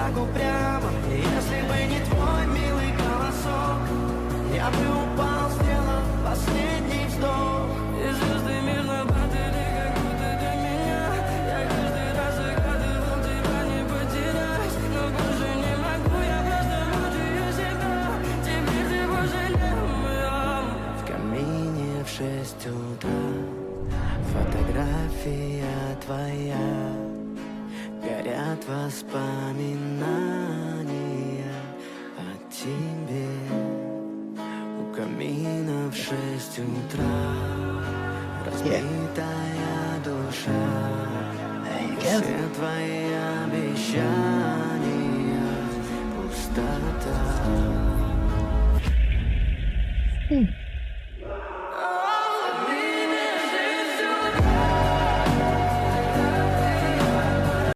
так упрямо. И если бы не твой милый голосок, я бы упал, сделал последний вздох. И звезды мирно падали, как будто для меня. Я каждый раз загадывал тебя не потерять, но больше не могу, я просто мучаю себя. Теперь ты пожалел меня. В камине в 6 утра фотография твоя, горят воспоминания о тебе. У камина в 6 утра разбитая душа, все твои обещания пустота.